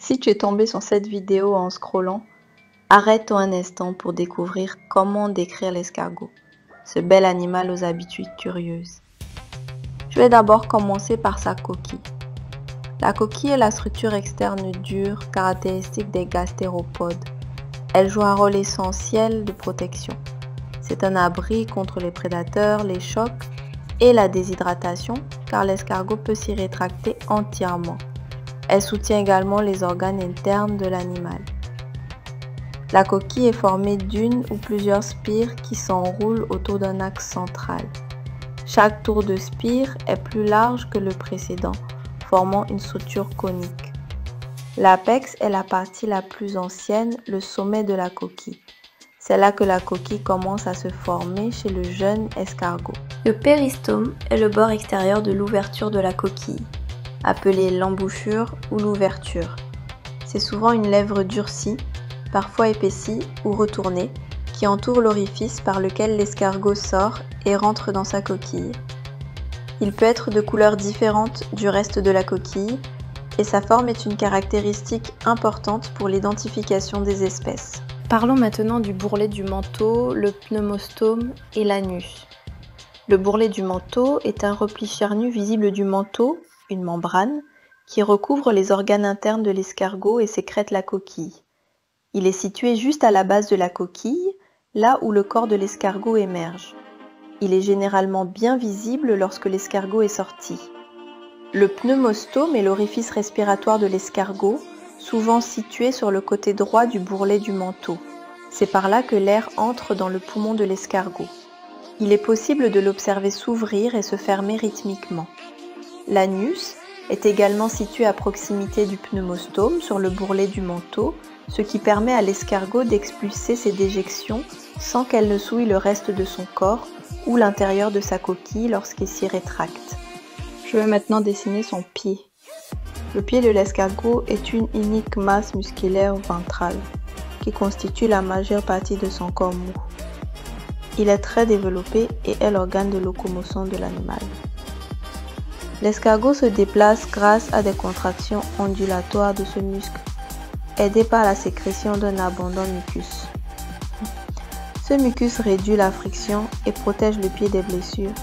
Si tu es tombé sur cette vidéo en scrollant, arrête-toi un instant pour découvrir comment décrire l'escargot, ce bel animal aux habitudes curieuses. Je vais d'abord commencer par sa coquille. La coquille est la structure externe dure caractéristique des gastéropodes. Elle joue un rôle essentiel de protection. C'est un abri contre les prédateurs, les chocs et la déshydratation, car l'escargot peut s'y rétracter entièrement. Elle soutient également les organes internes de l'animal. La coquille est formée d'une ou plusieurs spires qui s'enroulent autour d'un axe central. Chaque tour de spire est plus large que le précédent, formant une structure conique. L'apex est la partie la plus ancienne, le sommet de la coquille. C'est là que la coquille commence à se former chez le jeune escargot. Le péristome est le bord extérieur de l'ouverture de la coquille, appelée l'embouchure ou l'ouverture. C'est souvent une lèvre durcie, parfois épaissie ou retournée, qui entoure l'orifice par lequel l'escargot sort et rentre dans sa coquille. Il peut être de couleurs différentes du reste de la coquille, et sa forme est une caractéristique importante pour l'identification des espèces. Parlons maintenant du bourrelet du manteau, le pneumostome et l'anus. Le bourrelet du manteau est un repli charnu visible du manteau, une membrane, qui recouvre les organes internes de l'escargot et sécrète la coquille. Il est situé juste à la base de la coquille, là où le corps de l'escargot émerge. Il est généralement bien visible lorsque l'escargot est sorti. Le pneumostome est l'orifice respiratoire de l'escargot, souvent situé sur le côté droit du bourrelet du manteau. C'est par là que l'air entre dans le poumon de l'escargot. Il est possible de l'observer s'ouvrir et se fermer rythmiquement. L'anus est également situé à proximité du pneumostome sur le bourrelet du manteau, ce qui permet à l'escargot d'expulser ses déjections sans qu'elles ne souillent le reste de son corps ou l'intérieur de sa coquille lorsqu'il s'y rétracte. Je vais maintenant dessiner son pied. Le pied de l'escargot est une unique masse musculaire ventrale qui constitue la majeure partie de son corps mou. Il est très développé et est l'organe de locomotion de l'animal. L'escargot se déplace grâce à des contractions ondulatoires de ce muscle, aidé par la sécrétion d'un abondant mucus. Ce mucus réduit la friction et protège le pied des blessures,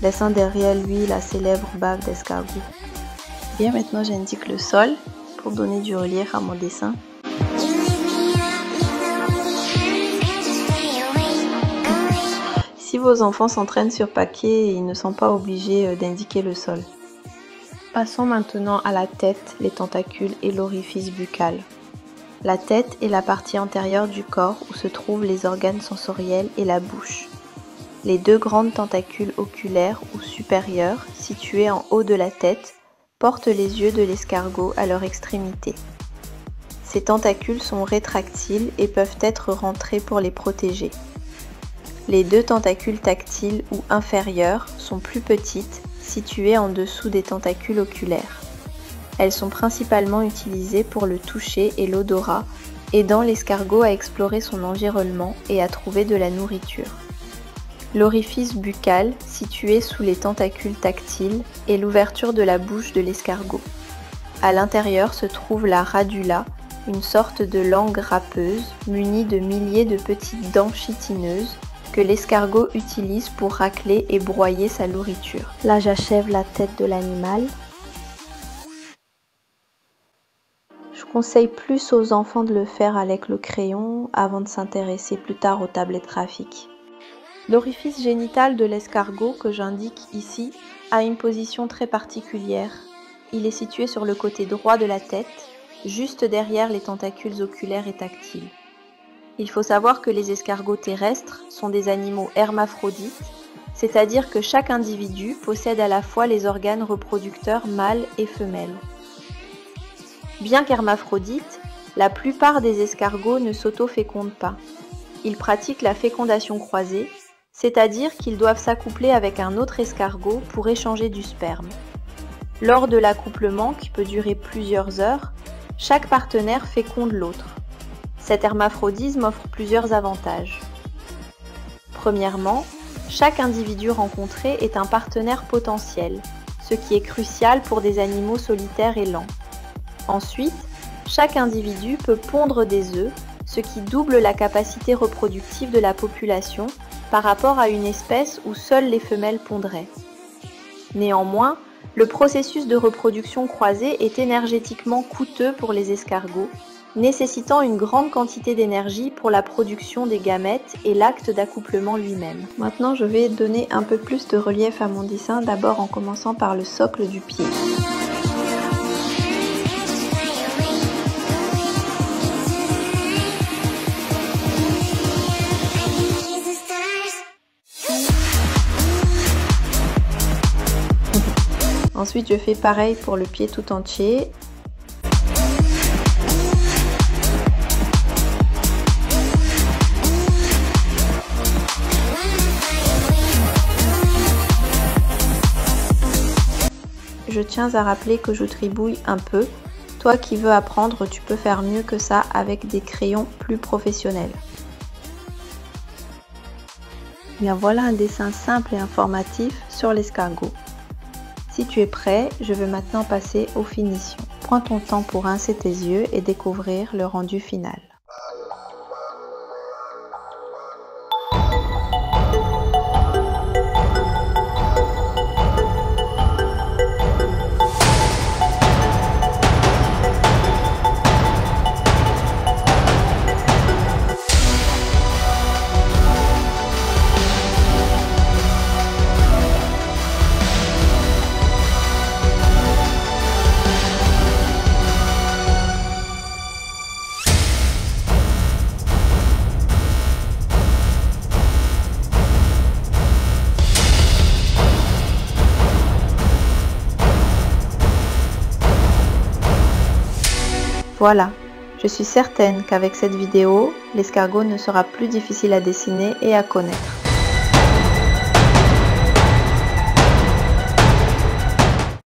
laissant derrière lui la célèbre bave d'escargot. Bien, maintenant j'indique le sol pour donner du relief à mon dessin. Si vos enfants s'entraînent sur papier, ils ne sont pas obligés d'indiquer le sol. Passons maintenant à la tête, les tentacules et l'orifice buccal. La tête est la partie antérieure du corps où se trouvent les organes sensoriels et la bouche. Les deux grandes tentacules oculaires ou supérieures, situées en haut de la tête, portent les yeux de l'escargot à leur extrémité. Ces tentacules sont rétractiles et peuvent être rentrés pour les protéger. Les deux tentacules tactiles ou inférieures sont plus petites, situées en dessous des tentacules oculaires. Elles sont principalement utilisées pour le toucher et l'odorat, aidant l'escargot à explorer son environnement et à trouver de la nourriture. L'orifice buccal, situé sous les tentacules tactiles, est l'ouverture de la bouche de l'escargot. À l'intérieur se trouve la radula, une sorte de langue râpeuse munie de milliers de petites dents chitineuses que l'escargot utilise pour racler et broyer sa nourriture. Là, j'achève la tête de l'animal. Je conseille plus aux enfants de le faire avec le crayon avant de s'intéresser plus tard aux tablettes graphiques. L'orifice génital de l'escargot que j'indique ici a une position très particulière. Il est situé sur le côté droit de la tête, juste derrière les tentacules oculaires et tactiles. Il faut savoir que les escargots terrestres sont des animaux hermaphrodites, c'est-à-dire que chaque individu possède à la fois les organes reproducteurs mâles et femelles. Bien qu'hermaphrodites, la plupart des escargots ne s'auto-fécondent pas. Ils pratiquent la fécondation croisée, c'est-à-dire qu'ils doivent s'accoupler avec un autre escargot pour échanger du sperme. Lors de l'accouplement, qui peut durer plusieurs heures, chaque partenaire féconde l'autre. Cet hermaphrodisme offre plusieurs avantages. Premièrement, chaque individu rencontré est un partenaire potentiel, ce qui est crucial pour des animaux solitaires et lents. Ensuite, Chaque individu peut pondre des œufs, ce qui double la capacité reproductive de la population par rapport à une espèce où seules les femelles pondraient. Néanmoins, le processus de reproduction croisée est énergétiquement coûteux pour les escargots, nécessitant une grande quantité d'énergie pour la production des gamètes et l'acte d'accouplement lui-même. Maintenant, je vais donner un peu plus de relief à mon dessin, d'abord en commençant par le socle du pied. Ensuite, je fais pareil pour le pied tout entier. Je tiens à rappeler que je tribouille un peu. Toi qui veux apprendre, tu peux faire mieux que ça avec des crayons plus professionnels. Bien, voilà un dessin simple et informatif sur l'escargot. Si tu es prêt, je vais maintenant passer aux finitions. Prends ton temps pour rincer tes yeux et découvrir le rendu final. Voilà, je suis certaine qu'avec cette vidéo, l'escargot ne sera plus difficile à dessiner et à connaître.